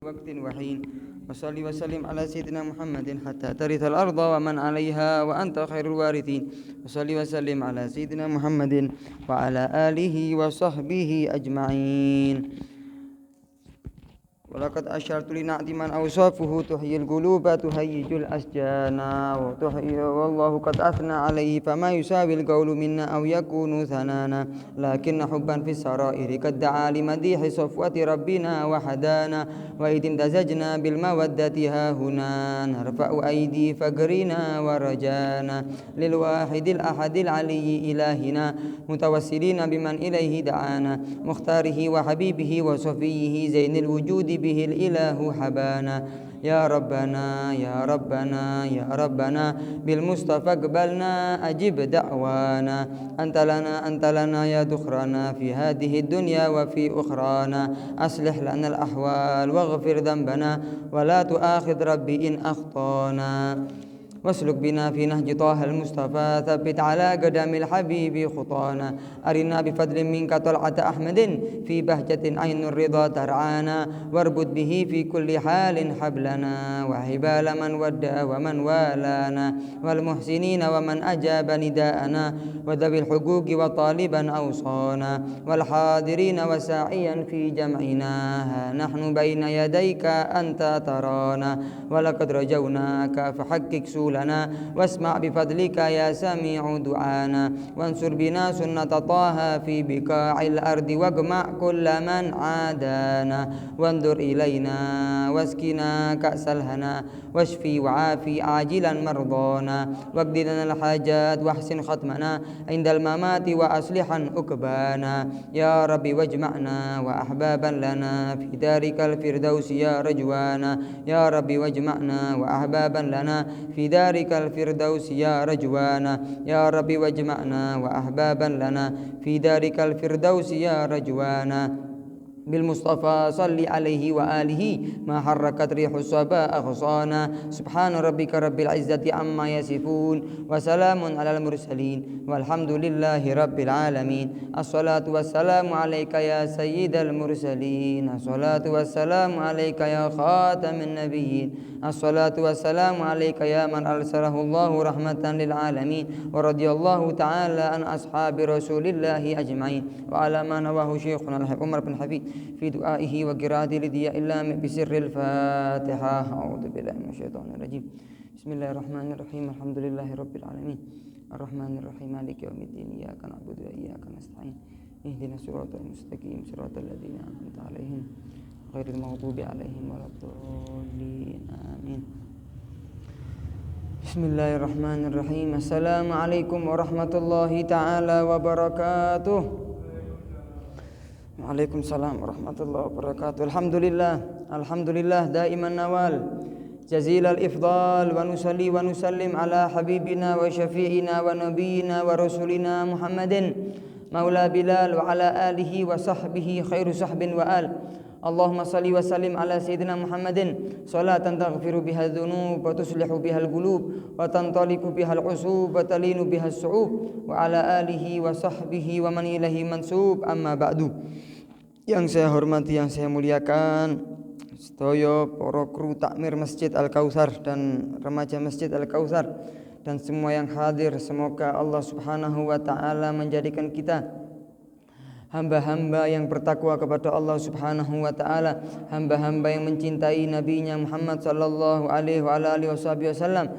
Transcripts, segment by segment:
وقت وحين وصل وسلم على سيدنا محمد حتى ترث الأرض ومن عليها وأنت خير الوارثين وصل وسلم على سيدنا محمد وعلى آله وصحبه أجمعين. ولقد أشرت لنعت من أوصافه تحيي القلوب تهيج الأشجان والله قد أثنى عليه فما يساوي القول منا أو يكون ثنانا لكن حبا في السرائر قد دعا لمديح صفوة ربنا وحدانا وإذ امتزجنا بالمودة ها هنا نرفع أيدي فقرنا ورجانا للواحد الأحد العلي إلهنا متوسلين بمن إليه دعانا مختاره وحبيبه وصفيه زين الوجود به الإله حبانا يا ربنا يا ربنا يا ربنا بالمصطفى اقبلنا أجب دعوانا أنت لنا يا ذخرنا في هذه الدنيا وفي أخرانا أصلح لنا الأحوال واغفر ذنبنا ولا تؤاخذ ربي إن أخطانا واسلك بنا في نهج طه المصطفى ثبت على قدم الحبيب خطانا أرنا بفضل منك طلعة أحمد في بهجة عين الرضا ترعانا واربط به في كل حال حبلنا وحبال من ودى ومن والانا والمحسنين ومن أجاب نداءنا وذوي الحقوق وطالبا أوصانا والحاضرين وساعيا في جمعنا ها نحن بين يديك أنت ترانا ولقد رجوناك فحقق لنا واسمع بفضلك يا سميع دعانا وانصر بنا سنة طه في بقاع الأرض واجمع كل من عادانا وانظر إلينا واسقنا كأس الهنا واشفي وعافي عاجلا مرضانا واقض لنا الحاجات واحسن ختمنا عند الممات وأصلحا أكبانا يا رب واجمعنا وأحبابا لنا في دارك الفردوس يا رجوانا يا رب واجمعنا وأحبابا لنا في دارك الفردوس يا رجوانا يا رب واجمعنا وأحبابا لنا في دارك الفردوس يا رجوانا بالمصطفى صل عليه وآله ما حركت ريح الصبا أغصانا سبحان ربك رب العزة عما يصفون وسلام على المرسلين والحمد لله رب العالمين. الصلاة والسلام عليك يا سيد المرسلين الصلاة والسلام عليك يا خاتم النبيين الصلاة والسلام عليك يا من أرسله الله رحمة للعالمين ورضي الله تعالى عن أصحاب رسول الله أجمعين وعلى ما نواه شيخنا عمر بن حفيظ في دعائه وقراءة لدياء الله بسر الفاتحة. أعوذ بالله من الشيطان الرجيم. بسم الله الرحمن الرحيم. الحمد لله رب العالمين الرحمن الرحيم مالك يوم الدين إياك نعبد وإياك نستعين اهدنا الصراط المستقيم صراط الذين أنعمت عليهم غير المغضوب عليهم ولا الضالين آمين. بسم الله الرحمن الرحيم. السلام عليكم ورحمة الله تعالى وبركاته. Waalaikumsalam warahmatullahi wabarakatuh. Alhamdulillah daiman nawal jazilal ifdal wa nusalli wa nusallim ala habibina wa syafi'ina wa nabiyina wa rasulina Muhammadin maula Bilal wa ala alihi wa sahbihi khairu sahbin wa al. Allahumma salli wa sallim ala sayyidina Muhammadin salatan taghfiru biha dhunub wa tuslihu biha al-qulub wa tantaliqu biha al-usub wa talinu biha as-su'ub wa ala alihi wa sahbihi wa man ilahi mansub. Amma ba'du. Yang saya hormati, yang saya muliakan sedaya para kru takmir Masjid Al-Kautsar dan remaja Masjid Al-Kautsar dan semua yang hadir, semoga Allah Subhanahu wa taala menjadikan kita hamba-hamba yang bertakwa kepada Allah Subhanahu wa taala, hamba-hamba yang mencintai nabinya Muhammad sallallahu alaihi wasallam,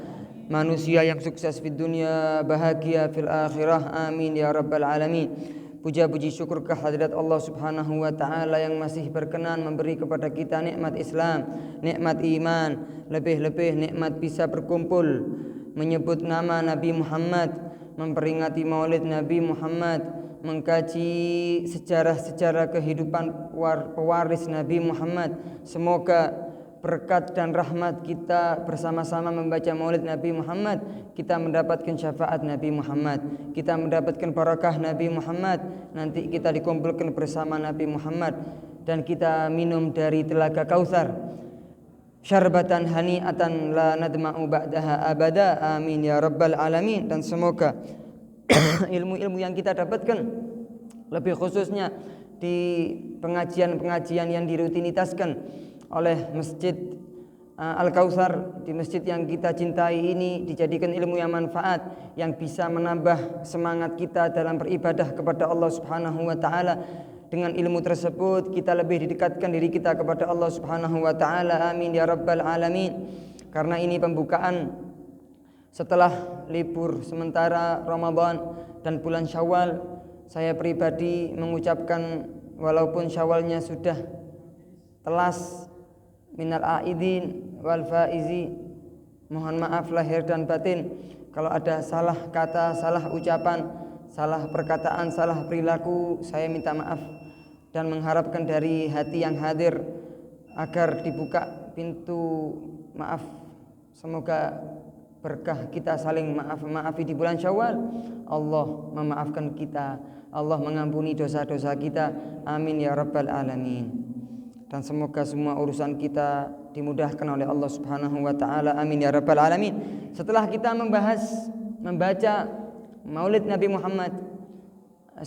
manusia yang sukses di dunia, bahagia fil akhirah. Amin ya rabbal alamin. Puja-puji syukur kehadirat Allah Subhanahu wa taala yang masih berkenan memberi kepada kita nikmat Islam, nikmat iman, lebih-lebih nikmat bisa berkumpul menyebut nama Nabi Muhammad, memperingati Maulid Nabi Muhammad, mengkaji sejarah-sejarah kehidupan pewaris Nabi Muhammad. Semoga berkat dan rahmat kita bersama-sama membaca Maulid Nabi Muhammad, kita mendapatkan syafaat Nabi Muhammad, kita mendapatkan barakah Nabi Muhammad, nanti kita dikumpulkan bersama Nabi Muhammad dan kita minum dari telaga Kautsar syarbatan hani'atan la nadma'u ba'daha abada. Amin ya rabbal alamin. Dan semoga ilmu-ilmu yang kita dapatkan, lebih khususnya di pengajian-pengajian yang dirutinitaskan oleh Masjid Al-Kautsar, di masjid yang kita cintai ini dijadikan ilmu yang manfaat, yang bisa menambah semangat kita dalam beribadah kepada Allah Subhanahu wa taala. Dengan ilmu tersebut kita lebih didekatkan diri kita kepada Allah Subhanahu wa taala. Amin ya rabbal alamin. Karena ini pembukaan setelah libur sementara Ramadan dan bulan Syawal, saya pribadi mengucapkan walaupun Syawalnya sudah telas, minal aidin wal faizi, mohon maaf lahir dan batin kalau ada salah kata, salah ucapan, salah perkataan, salah perilaku. Saya minta maaf dan mengharapkan dari hati yang hadir agar dibuka pintu maaf. Semoga berkah kita saling maafi di bulan Syawal. Allah memaafkan kita, Allah mengampuni dosa-dosa kita. Amin ya rabbal alamin. Dan semoga semua urusan kita dimudahkan oleh Allah Subhanahu wa taala. Amin ya rabbal alamin. Setelah kita membaca Maulid Nabi Muhammad,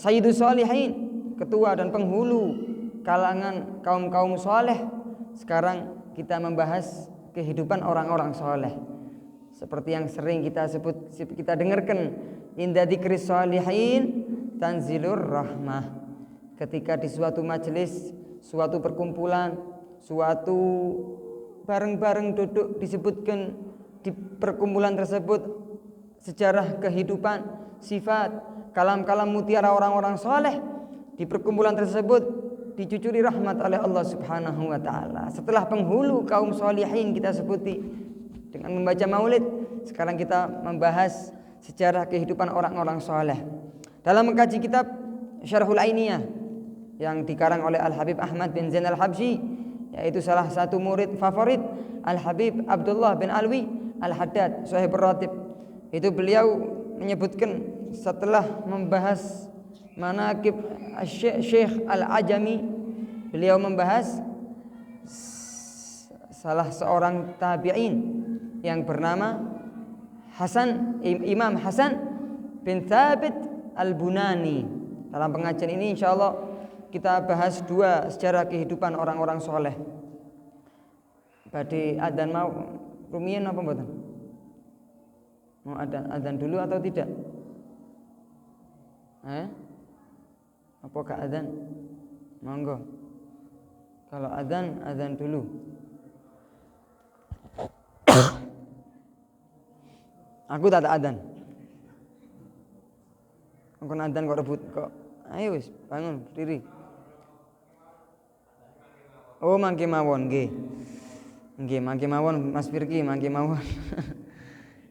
Sayyidus Shalihin, ketua dan penghulu kalangan kaum-kaum saleh, sekarang kita membahas kehidupan orang-orang saleh. Seperti yang sering kita dengarkan, inda dzikris shalihin tanzilur rahmah. Ketika di suatu majelis, suatu perkumpulan, suatu bareng-bareng duduk disebutkan di perkumpulan tersebut sejarah kehidupan, sifat, kalam-kalam mutiara orang-orang saleh. Di perkumpulan tersebut dicucuri rahmat oleh Allah Subhanahu wa taala. Setelah penghulu kaum shalihin kita sebuti dengan membaca Maulid, sekarang kita membahas sejarah kehidupan orang-orang saleh. Dalam mengkaji kitab Syarhul Ainiyah yang dikarang oleh Al-Habib Ahmad bin Zain Al-Habsyi, yaitu salah satu murid favorit Al-Habib Abdullah bin Alwi Al-Haddad Shahibur Ratib. Itu beliau menyebutkan setelah membahas manaqib Syekh Al-Ajami, beliau membahas salah seorang tabi'in yang bernama Imam Hasan bin Thabit Al-Bunani. Dalam pengajian ini insyaallah kita bahas dua sejarah kehidupan orang-orang soleh. Badhe adzan mau rumiyin apa mboten? Mau adzan dulu atau tidak? Apa gak adzan? Monggo. Kalau adzan dulu. Aku tak ada adzan. Engko adzan kok rebut kok. Ayo wis bangun berdiri. Oh mangke mawon nggih. Nggih mangke mawon Mas Firki mangke mawon.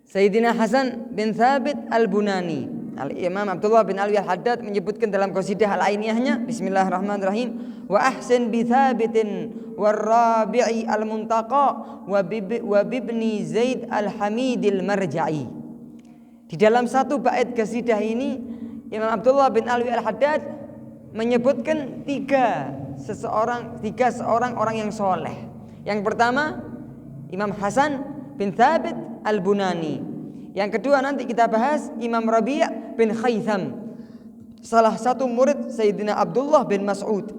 Sayyidina Hasan bin Thabit Al-Bunani, Al-Imam Abdullah bin Alwi Al-Haddad menyebutkan dalam qasidah Al-Ainiyahnya, bismillahirrahmanirrahim, wa ahsin bi thabitin war-rabi'i al-muntaqa wa bibni Zaid al-Hamidil Marja'i. Di dalam satu bait qasidah ini Imam Abdullah bin Alwi Al-Haddad menyebutkan tiga seorang orang yang soleh. Yang pertama Imam Hasan bin Thabit Al-Bunani. Yang kedua nanti kita bahas Imam Rabi' bin Khaytham, salah satu murid Sayyidina Abdullah bin Mas'ud.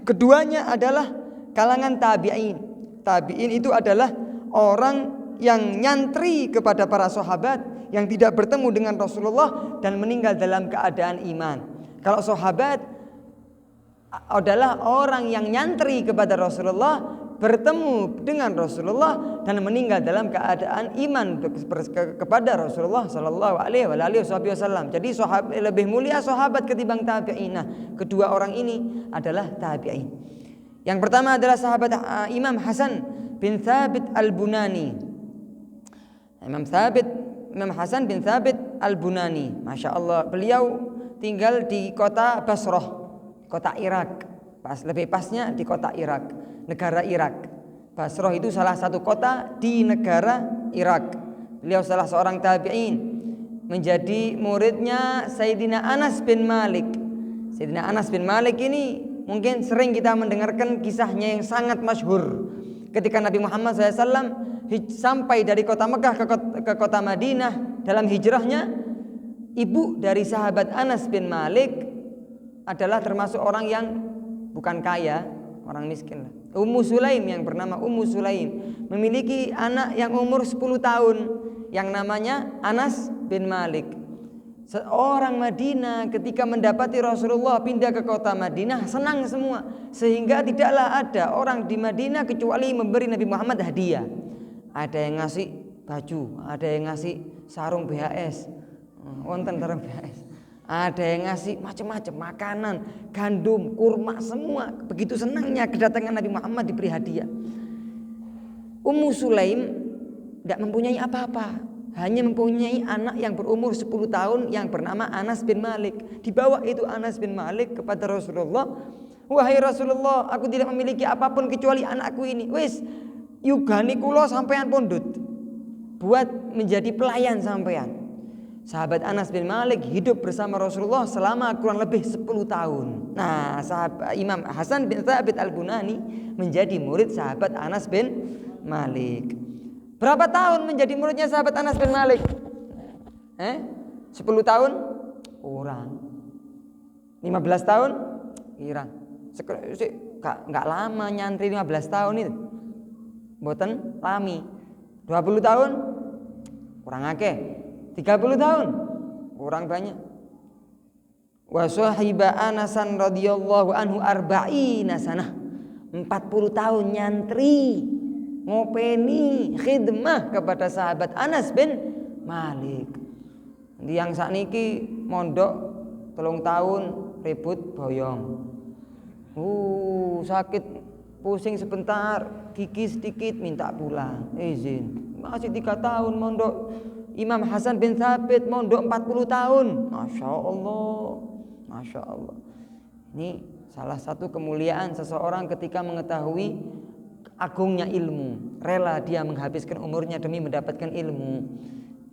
Keduanya adalah kalangan tabi'in. Tabi'in itu adalah orang yang nyantri kepada para sahabat, yang tidak bertemu dengan Rasulullah dan meninggal dalam keadaan iman. Kalau sahabat adalah orang yang nyantri kepada Rasulullah, bertemu dengan Rasulullah dan meninggal dalam keadaan iman kepada Rasulullah sallallahu alaihi wasallam. Jadi lebih mulia sahabat ketimbang tabi'in. Nah, kedua orang ini adalah tabi'in. Yang pertama adalah sahabat Imam Hasan bin Thabit Al-Bunani. Imam Hasan bin Thabit Al-Bunani, Masya Allah, beliau tinggal di kota Basrah, kota Irak. Lebih pasnya di kota Irak, negara Irak. Basrah itu salah satu kota di negara Irak. Beliau salah seorang tabi'in, menjadi muridnya Sayyidina Anas bin Malik. Sayyidina Anas bin Malik ini mungkin sering kita mendengarkan kisahnya yang sangat masyhur. Ketika Nabi Muhammad SAW sampai dari kota Mekah ke kota Madinah dalam hijrahnya, ibu dari sahabat Anas bin Malik adalah termasuk orang yang bukan kaya, orang miskin lah. Ummu Sulaim yang bernama Ummu Sulaim memiliki anak yang umur 10 tahun yang namanya Anas bin Malik. Seorang Madinah ketika mendapati Rasulullah pindah ke kota Madinah senang semua, sehingga tidaklah ada orang di Madinah kecuali memberi Nabi Muhammad hadiah. Ada yang ngasih baju, ada yang ngasih sarung BHS, wonten sarung BHS. Ada yang ngasih macam-macam makanan, gandum, kurma, semua. Begitu senangnya kedatangan Nabi Muhammad diberi hadiah. Ummu Sulaim tidak mempunyai apa-apa, hanya mempunyai anak yang berumur 10 tahun yang bernama Anas bin Malik. Dibawa itu Anas bin Malik kepada Rasulullah. Wahai Rasulullah, aku tidak memiliki apapun kecuali anakku ini. Wis, yugani kula sampean pundhut, buat menjadi pelayan sampean. Sahabat Anas bin Malik hidup bersama Rasulullah selama kurang lebih 10 tahun. Nah, sahabat Imam Hasan bin Thabit Al-Bunani menjadi murid sahabat Anas bin Malik. Berapa tahun menjadi muridnya sahabat Anas bin Malik? 10 tahun? Kurang. 15 tahun? Kurang. Enggak lama nyantri 15 tahun itu. Mboten lami. 20 tahun? Kurang akeh. 30 tahun kurang banyak. Wa sahiba Anasan radhiyallahu anhu arba'ina sanah, 40 tahun nyantri ngopeni khidmah kepada sahabat Anas bin Malik. Yang sakniki mondok 3 tahun ribut boyong. Sakit pusing sebentar, gigi sedikit minta pulang, izin. Masih 3 tahun mondok. Imam Hasan bin Thabit mondok 40 tahun. Masya Allah. Masya Allah. Ini salah satu kemuliaan seseorang ketika mengetahui agungnya ilmu. Rela dia menghabiskan umurnya demi mendapatkan ilmu.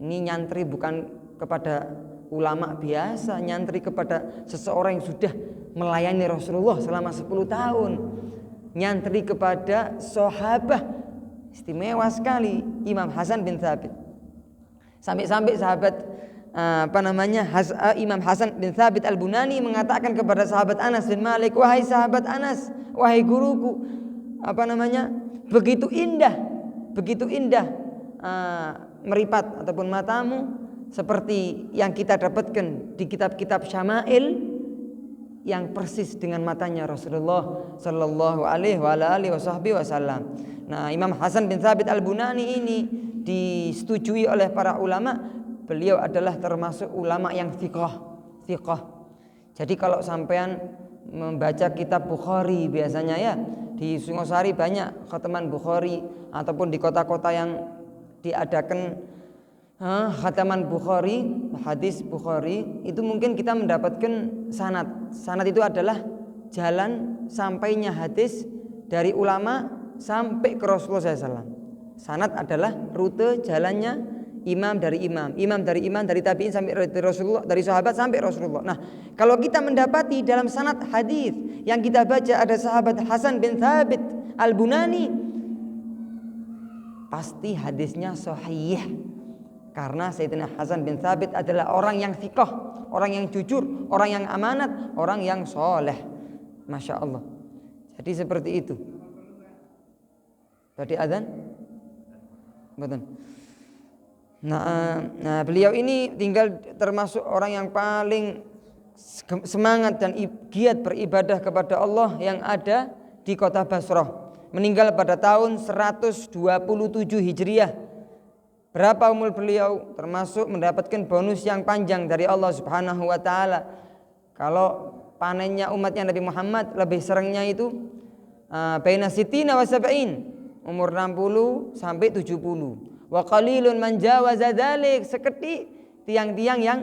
Ini nyantri bukan kepada ulama biasa, nyantri kepada seseorang yang sudah melayani Rasulullah selama 10 tahun. Nyantri kepada sahabat istimewa sekali Imam Hasan bin Thabit. Sampai-sampai sahabat Imam Hasan bin Thabit Al-Bunani mengatakan kepada sahabat Anas bin Malik, wahai sahabat Anas, wahai guruku, begitu indah meripat ataupun matamu seperti yang kita dapatkan di kitab-kitab Syama'il yang persis dengan matanya Rasulullah sallallahu alaihi wasallam. Nah, Imam Hasan bin Thabit Al-Bunani ini disetujui oleh para ulama, beliau adalah termasuk ulama yang thiqah. Jadi kalau sampean membaca kitab Bukhari biasanya ya, di Singosari banyak khataman Bukhari, ataupun di kota-kota yang diadakan khataman Bukhari, hadis Bukhari, itu mungkin kita mendapatkan sanad. Sanad itu adalah jalan sampainya hadis dari ulama sampai ke Rasulullah SAW. Sanad adalah rute jalannya imam dari imam, dari tabi'in sampai dari Rasulullah, dari sahabat sampai Rasulullah. Nah, kalau kita mendapati dalam sanad hadis yang kita baca ada sahabat Hasan bin Thabit Al-Bunani, pasti hadisnya sahih. Karena Sayyidina Hasan bin Thabit adalah orang yang thiqah, orang yang jujur, orang yang amanat, orang yang soleh. Masya Allah. Jadi seperti itu. Tadi adzan? Betul. Nah, beliau ini tinggal termasuk orang yang paling semangat dan giat beribadah kepada Allah yang ada di kota Basrah. Meninggal pada tahun 127 Hijriah. Berapa umur beliau? Termasuk mendapatkan bonus yang panjang dari Allah Subhanahu wa taala. Kalau panennya umatnya Nabi Muhammad lebih seringnya itu baina sittina wa sab'in, umur 60 sampai 70. Wa qalilun man jawaza dzalik, seketik tiang-tiang yang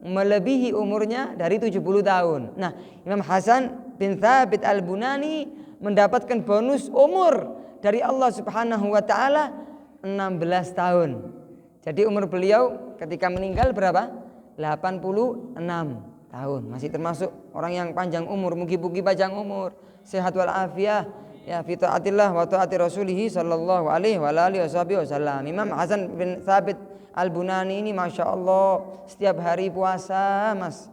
melebihi umurnya dari 70 tahun. Nah, Imam Hasan bin Thabit Al-Bunani mendapatkan bonus umur dari Allah Subhanahu wa taala 16 tahun. Jadi umur beliau ketika meninggal berapa? 86 tahun. Masih termasuk orang yang panjang umur, mugi-mugi panjang umur, sehat wal afiah. Ya, fi taatillah wa taati rasulih sallallahu alaihi wa alihi wasallam. Imam Hasan bin Thabit Al-Bunani ini Masya Allah setiap hari puasa, Mas.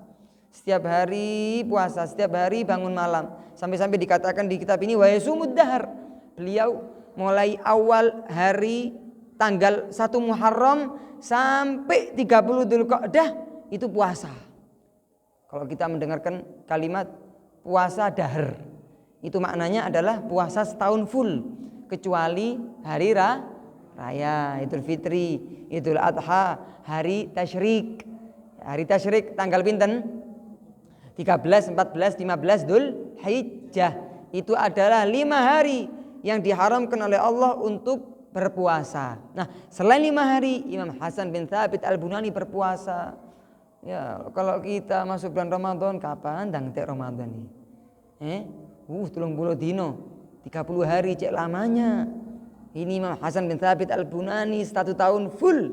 Setiap hari puasa, setiap hari bangun malam. Sampai-sampai dikatakan di kitab ini wa yasumud dahar. Beliau mulai awal hari tanggal 1 Muharram sampai 30 Dzulqa'dah itu puasa. Kalau kita mendengarkan kalimat puasa dahar, itu maknanya adalah puasa setahun full, kecuali hari raya, Idul Fitri, Idul Adha, hari tasyrik. Hari tasyrik tanggal pinten? 13, 14, 15 Dzulhijjah. Itu adalah 5 hari yang diharamkan oleh Allah untuk berpuasa. Nah, selain 5 hari, Imam Hasan bin Thabit Al-Bunani berpuasa. Ya, kalau kita masuk bulan Ramadan, kapan dangtek Ramadan ini? 30 dino, 30 hari cek lamanya. Ini Imam Hasan bin Thabit Al-Bunani 1 tahun full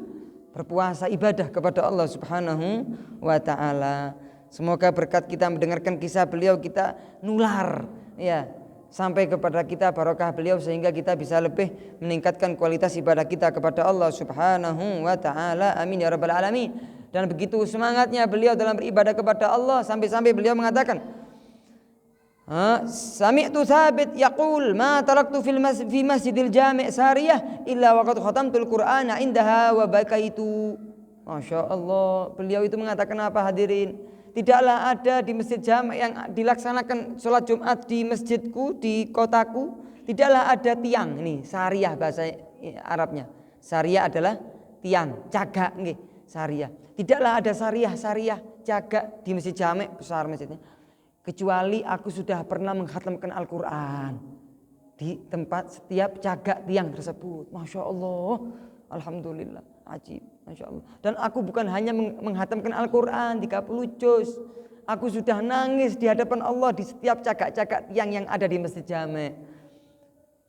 berpuasa ibadah kepada Allah Subhanahu wa taala. Semoga berkat kita mendengarkan kisah beliau kita nular ya sampai kepada kita barokah beliau sehingga kita bisa lebih meningkatkan kualitas ibadah kita kepada Allah Subhanahu wa taala. Amin ya rabbal alamin. Dan begitu semangatnya beliau dalam beribadah kepada Allah sampai-sampai beliau mengatakan, sami'tu Thabit yaqul ma taraktu fi masjidil jami' sariyah illa waqad khatamtul Qur'ana indaha wa bakaitu. Masya Allah, beliau itu mengatakan apa hadirin? Tidaklah ada di masjid jami' yang dilaksanakan sholat Jumat di masjidku, di kotaku, tidaklah ada tiang. Ini sariyah bahasa Arabnya. Sariyah adalah tiang, jaga nggih, sariyah. Tidaklah ada sariyah jaga di masjid jami' besar masjidnya, kecuali aku sudah pernah menghatamkan Al-Quran di tempat setiap jaga tiang tersebut. Masya Allah, alhamdulillah, ajib, masya Allah. Dan aku bukan hanya menghatamkan Al-Quran 30 juz, aku sudah nangis di hadapan Allah di setiap cagak-cagak tiang yang ada di masjid jami'.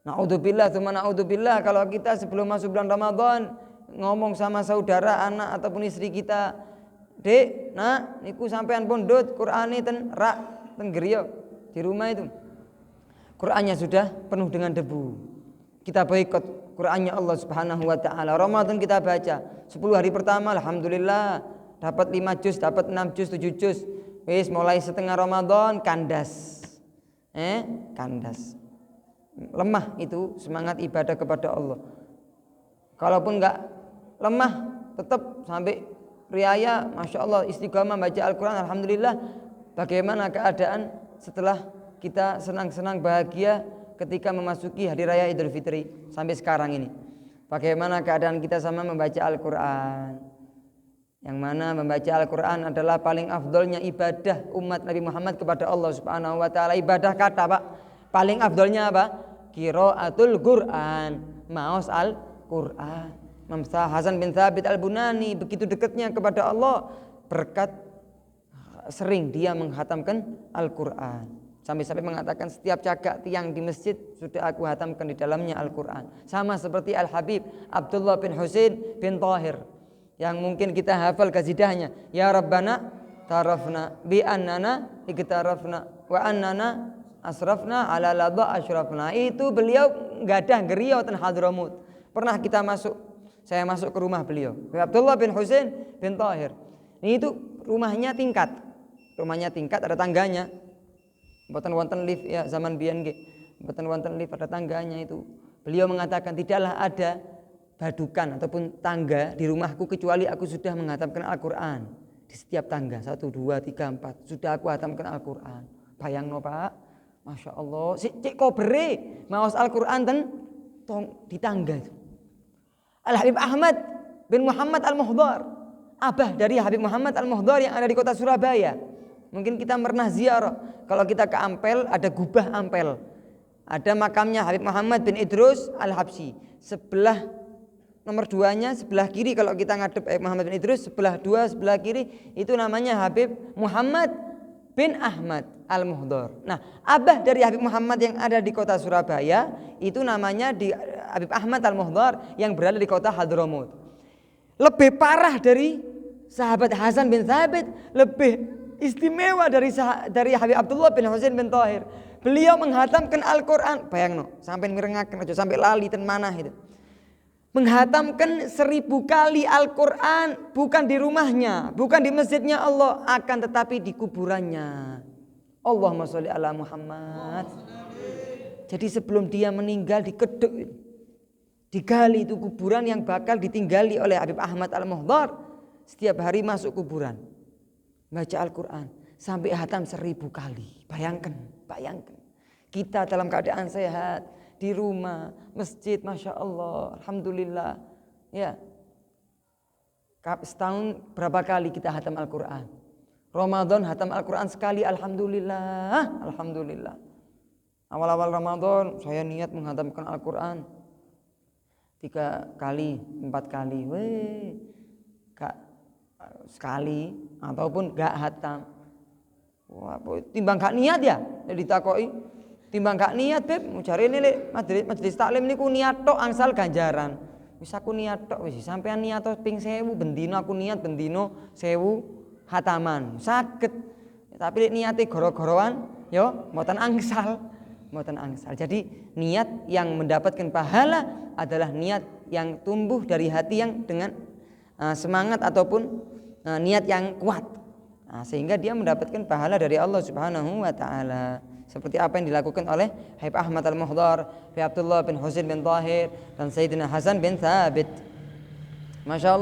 Na'udzubillah, tsumma na'udzubillah, kalau kita sebelum masuk bulan Ramadan ngomong sama saudara, anak ataupun istri kita, dek, nak, niku sampean pondot Qur'ane ten rak ten griya di rumah itu. Qur'annya sudah penuh dengan debu. Kita boikot Qur'annya Allah Subhanahu wa taala. Ramadan kita baca 10 hari pertama alhamdulillah dapat 5 juz, dapat 6 juz, 7 juz. Wis mulai setengah Ramadan kandas. Kandas. Lemah itu semangat ibadah kepada Allah. Kalaupun enggak lemah tetap sampai riaya, masya Allah, istiqamah baca Al-Quran, alhamdulillah. Bagaimana keadaan setelah kita senang-senang bahagia ketika memasuki hari raya Idul Fitri sampai sekarang ini? Bagaimana keadaan kita sama membaca Al-Quran? Yang mana membaca Al-Quran adalah paling afdolnya ibadah umat Nabi Muhammad kepada Allah Subhanahu wa taala. Ibadah kata, Pak. Paling afdolnya apa? Qiraatul Quran, maos Al-Quran. Imam Hasan bin Thabit Al-Bunani begitu dekatnya kepada Allah berkat sering dia menghatamkan Al-Quran. Sampai-sampai mengatakan setiap cagak tiang di masjid sudah aku hatamkan di dalamnya Al-Quran. Sama seperti Al-Habib Abdullah bin Husain bin Tahir yang mungkin kita hafal kasidahnya. Ya Rabbana tarafna bi annana iktarafna wa annana asrafna ala ladha ashrafna. Itu beliau gadah geriau ten Hadramut. Pernah kita saya masuk ke rumah beliau, Abdullah bin Husain bin Tahir. Ini itu rumahnya tingkat ada tangganya. Mboten wonten lift ya zaman biyen nggih. Mboten wonten lift, ada tangganya itu. Beliau mengatakan tidaklah ada badukan ataupun tangga di rumahku kecuali aku sudah menghatamkan Al-Quran di setiap tangga. 1, 2, 3, 4 sudah aku hatamkan Al-Quran. Bayangno Pak, masya Allah. Si cik kobere maos Al-Quran ten di tangga itu. Al-Habib Ahmad bin Muhammad Al-Muhdar, abah dari Habib Muhammad Al-Muhdar yang ada di kota Surabaya. Mungkin kita pernah ziarah. Kalau kita ke Ampel ada Gubah Ampel. Ada makamnya Habib Muhammad bin Idrus Al-Habsyi. Sebelah nomor 2-nya sebelah kiri kalau kita ngadep Habib Muhammad bin Idrus, sebelah 2 sebelah kiri itu namanya Habib Muhammad bin Ahmad Al-Muhdar. Nah, abah dari Habib Muhammad yang ada di kota Surabaya itu namanya di Habib Ahmad Al-Muhdar yang berada di kota Hadramut. Lebih parah dari sahabat Hasan bin Thabit, lebih istimewa dari Habib Abdullah bin Husain bin Tahir. Beliau menghatamkan Al-Quran, bayangno, sampai mirengaken aja sampai lali ten manah itu. menghatamkan 1000 kali Al-Quran, bukan di rumahnya, bukan di masjidnya Allah, akan tetapi di kuburannya. Allahumma sholli ala Muhammad. Jadi sebelum dia meninggal dikeduk, digali itu kuburan yang bakal ditinggali oleh Habib Ahmad Al-Muhdhar. Setiap hari masuk kuburan, baca Al-Quran sampai hatam 1000 kali. Bayangkan. Kita dalam keadaan sehat, di rumah, masjid, Masya Allah, Alhamdulillah. Ya, setahun berapa kali kita hatam Al-Quran? Ramadan hatam Al-Quran sekali, Alhamdulillah. Awal-awal Ramadan saya niat menghatamkan Al-Quran 3 kali, 4 kali, gak sekali ataupun gak hatam. Wah, timbang gak niat ya, ditakoi. Timbang gak niat beb, cari ini majelis taklim niku niat tok angsal ganjaran. Wis aku niat tok wis sampean niat tok ping 1000 bendino aku niat bendino 1000 hataman. Saged. Tapi niate goro-goroan yo mboten angsal. Jadi niat yang mendapatkan pahala adalah niat yang tumbuh dari hati yang dengan semangat ataupun niat yang kuat. Sehingga dia mendapatkan pahala dari Allah Subhanahu wa taala. Seperti apa yang dilakukan oleh Habib Ahmad Al-Muhdhar, Habib Abdullah bin Husain bin Tahir dan Sayyidina Hasan bin Thabit. Masya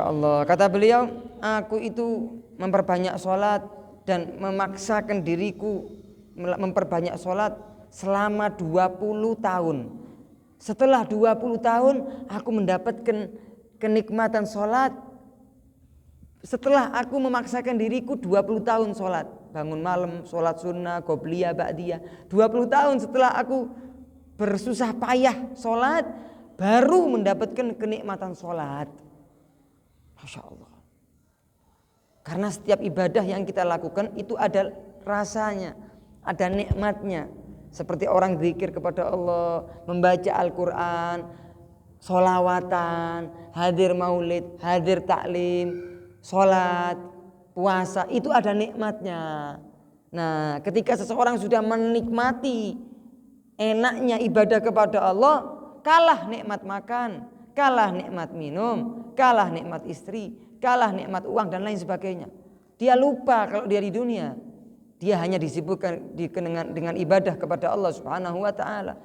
Allah. Kata beliau, aku itu memperbanyak sholat dan memaksakan diriku memperbanyak sholat selama 20 tahun. Setelah 20 tahun aku mendapatkan kenikmatan sholat. Setelah aku memaksakan diriku 20 tahun sholat, bangun malam, sholat sunnah, qobliyah, ba'diyah, 20 tahun setelah aku bersusah payah sholat, baru mendapatkan kenikmatan sholat. Masya Allah. Karena setiap ibadah yang kita lakukan itu ada rasanya, ada nikmatnya. Seperti orang zikir kepada Allah, membaca Al-Quran, sholawatan, hadir maulid, hadir taklim, sholat, puasa, itu ada nikmatnya. Nah, ketika seseorang sudah menikmati enaknya ibadah kepada Allah, kalah nikmat makan, kalah nikmat minum, kalah nikmat istri, kalah nikmat uang dan lain sebagainya. Dia lupa kalau dia di dunia, dia hanya disibukkan dengan ibadah kepada Allah Subhanahu wa taala.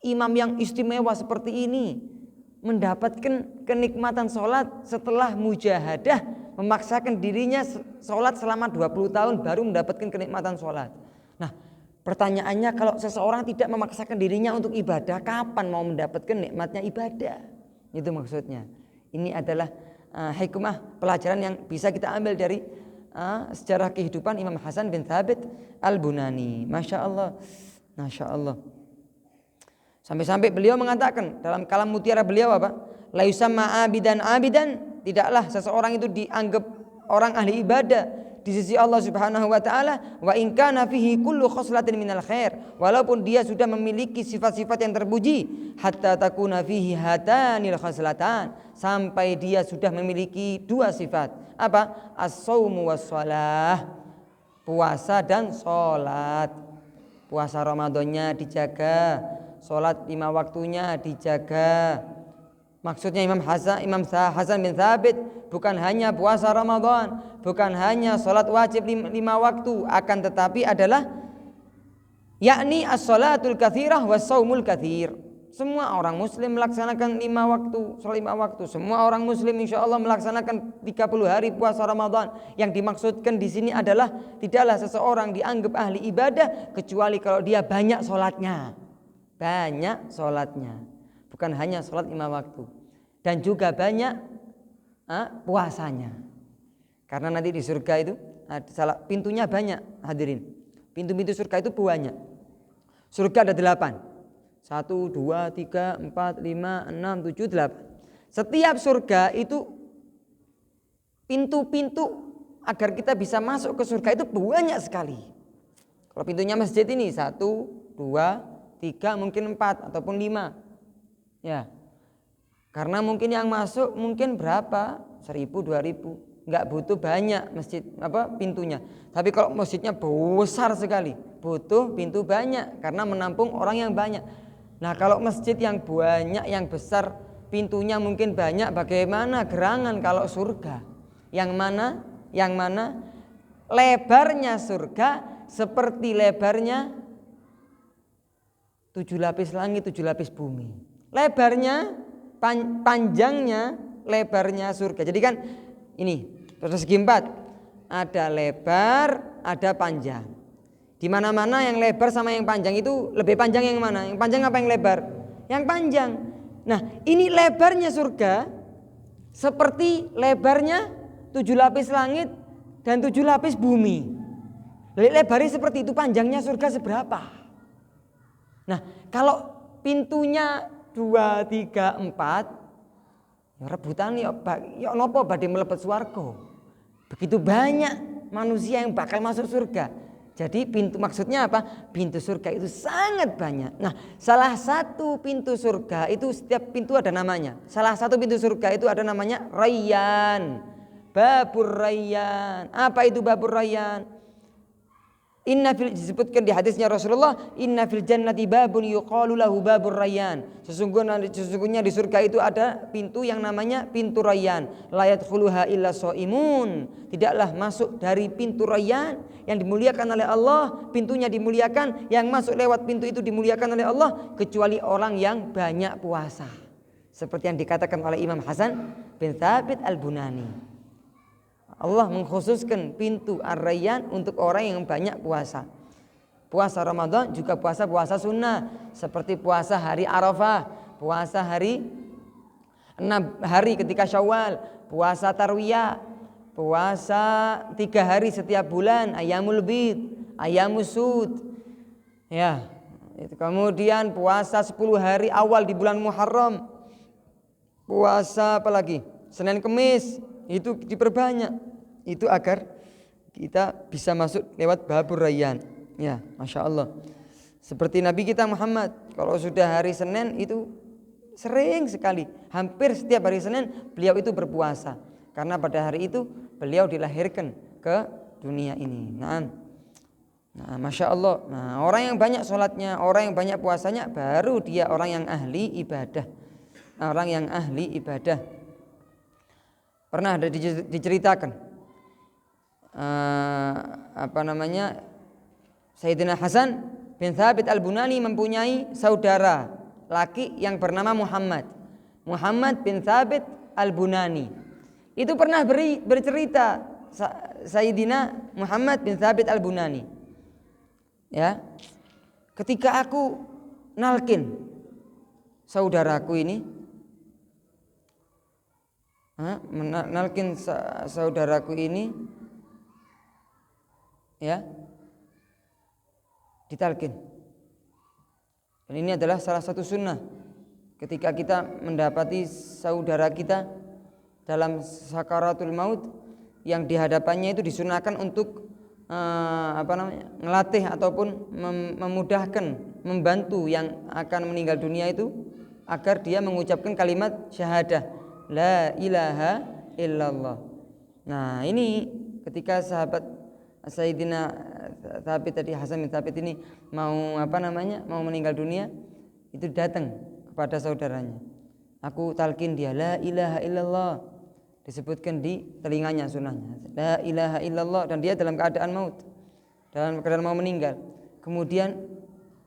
Imam yang istimewa seperti ini mendapatkan kenikmatan sholat setelah mujahadah, memaksakan dirinya sholat selama 20 tahun baru mendapatkan kenikmatan sholat. Nah, pertanyaannya, kalau seseorang tidak memaksakan dirinya untuk ibadah, kapan mau mendapatkan nikmatnya ibadah? Itu maksudnya. Ini adalah hikmah pelajaran yang bisa kita ambil dari sejarah kehidupan Imam Hasan bin Thabit Al-Bunani. Masya Allah. Sampai-sampai beliau mengatakan dalam kalam mutiara beliau apa? La yusamma abidan, tidaklah seseorang itu dianggap orang ahli ibadah di sisi Allah Subhanahu wa taala, wa in kana fihi kullu khoslatin minal khair, walaupun dia sudah memiliki sifat-sifat yang terpuji, hatta takuna fihi hatanil khoslatan, sampai dia sudah memiliki 2 sifat. Apa? As-shaumu was-shalah, puasa dan salat. Puasa Ramadannya dijaga, sholat 5 waktunya dijaga. Maksudnya Imam Hasan bin Thabit bukan hanya puasa Ramadan, bukan hanya sholat wajib 5 waktu, akan tetapi adalah yakni as-sholatul katsirah was-shaumul katsir. Semua orang muslim melaksanakan 5 waktu, sholat 5 waktu. Semua orang muslim insya Allah melaksanakan 30 hari puasa Ramadan. Yang dimaksudkan di sini adalah tidaklah seseorang dianggap ahli ibadah kecuali kalau dia banyak sholatnya. Bukan hanya sholat 5 waktu, dan juga banyak puasanya. Karena nanti di surga itu pintunya banyak, hadirin. Pintu-pintu surga itu banyak. Surga ada 8. 1, 2, 3, 4, 5, 6, 7, 8. Setiap surga itu pintu-pintu agar kita bisa masuk ke surga itu banyak sekali. Kalau pintunya masjid ini 1, 2, 3, mungkin 4 ataupun 5. Ya. Karena mungkin yang masuk mungkin berapa? 1000, 2000. Enggak butuh banyak masjid pintunya. Tapi kalau masjidnya besar sekali, butuh pintu banyak karena menampung orang yang banyak. Nah, kalau masjid yang banyak, yang besar, pintunya mungkin banyak, bagaimana gerangan kalau surga? Yang mana? Yang mana? Lebarnya surga seperti lebarnya 7 lapis langit, 7 lapis bumi. Lebarnya, panjangnya, lebarnya surga. Jadi kan ini persegi 4. Ada lebar, ada panjang. Di mana-mana yang lebar sama yang panjang itu lebih panjang yang mana? Yang panjang apa yang lebar? Yang panjang. Nah, ini lebarnya surga seperti lebarnya 7 lapis langit dan 7 lapis bumi. Lebarnya seperti itu, panjangnya surga seberapa? Nah, kalau pintunya 2, 3, 4, ya rebutan ya nopo badhe mlebet swarga. Begitu banyak manusia yang bakal masuk surga. Jadi pintu, maksudnya apa? Pintu surga itu sangat banyak. Nah, salah satu pintu surga itu, setiap pintu ada namanya. Salah satu pintu surga itu ada namanya Rayyan. Babur Rayyan. Apa itu Babur Rayyan? Disebutkan di hadisnya Rasulullah, inna fil jannati babun yuqalu lahu babur Rayyan. Sesungguhnya di surga itu ada pintu yang namanya pintu Rayyan. La yadkhuluha illa shaimun. Tidaklah masuk dari pintu Rayyan yang dimuliakan oleh Allah, pintunya dimuliakan, yang masuk lewat pintu itu dimuliakan oleh Allah, kecuali orang yang banyak puasa. Seperti yang dikatakan oleh Imam Hasan bin Thabit Al-Bunani. Allah mengkhususkan pintu Ar-Rayyan untuk orang yang banyak puasa. Puasa Ramadan juga puasa sunnah, seperti puasa hari Arafah, puasa hari 6 hari ketika Syawal, puasa Tarwiyah, puasa 3 hari setiap bulan, Ayyamul Bid, Ayyamus Sud. Ya, kemudian puasa 10 hari awal di bulan Muharram. Puasa apa lagi? Senin Kemis, itu diperbanyak. Itu agar kita bisa masuk lewat Babur Rayyan. Ya, Masya Allah. Seperti Nabi kita Muhammad, kalau sudah hari Senin itu sering sekali, hampir setiap hari Senin beliau itu berpuasa, karena pada hari itu beliau dilahirkan ke dunia ini. Nah, Masya Allah. Nah, orang yang banyak sholatnya, orang yang banyak puasanya, baru dia orang yang ahli ibadah. Orang yang ahli ibadah. Pernah ada diceritakan Sayyidina Hasan bin Thabit Al-Bunani mempunyai saudara laki yang bernama Muhammad bin Thabit Al-Bunani. Itu pernah bercerita Sayyidina Muhammad bin Thabit Al-Bunani, ya, ketika aku nalkin saudaraku ini, ya, ditalkin. Dan ini adalah salah satu sunnah ketika kita mendapati saudara kita dalam sakaratul maut, yang dihadapannya itu disunahkan untuk ngelatih ataupun memudahkan, membantu yang akan meninggal dunia itu agar dia mengucapkan kalimat syahadah la ilaha illallah. Nah, ini ketika sahabat Sayyidina Thabit tadi, Hasan bin Thabit ini mau meninggal dunia, itu datang kepada saudaranya. Aku talkin dia la ilaha illallah, disebutkan di telinganya sunnahnya la ilaha illallah, dan dia dalam keadaan maut, dalam keadaan mau meninggal. Kemudian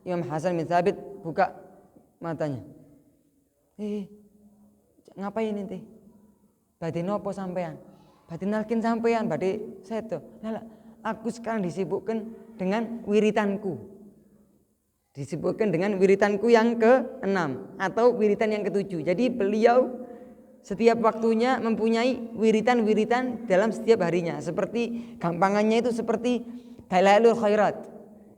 Imam Hasan bin Thabit buka matanya. Ngapain ini? Badhe nopo sampean? Badhe nalkin sampean, badhe seto. Aku sekarang disibukkan dengan wiritanku. Disibukkan dengan wiritanku yang ke-6 atau wiritan yang ke-7. Jadi beliau setiap waktunya mempunyai wiritan-wiritan dalam setiap harinya. Seperti gampangannya itu seperti Dalailul Khairat.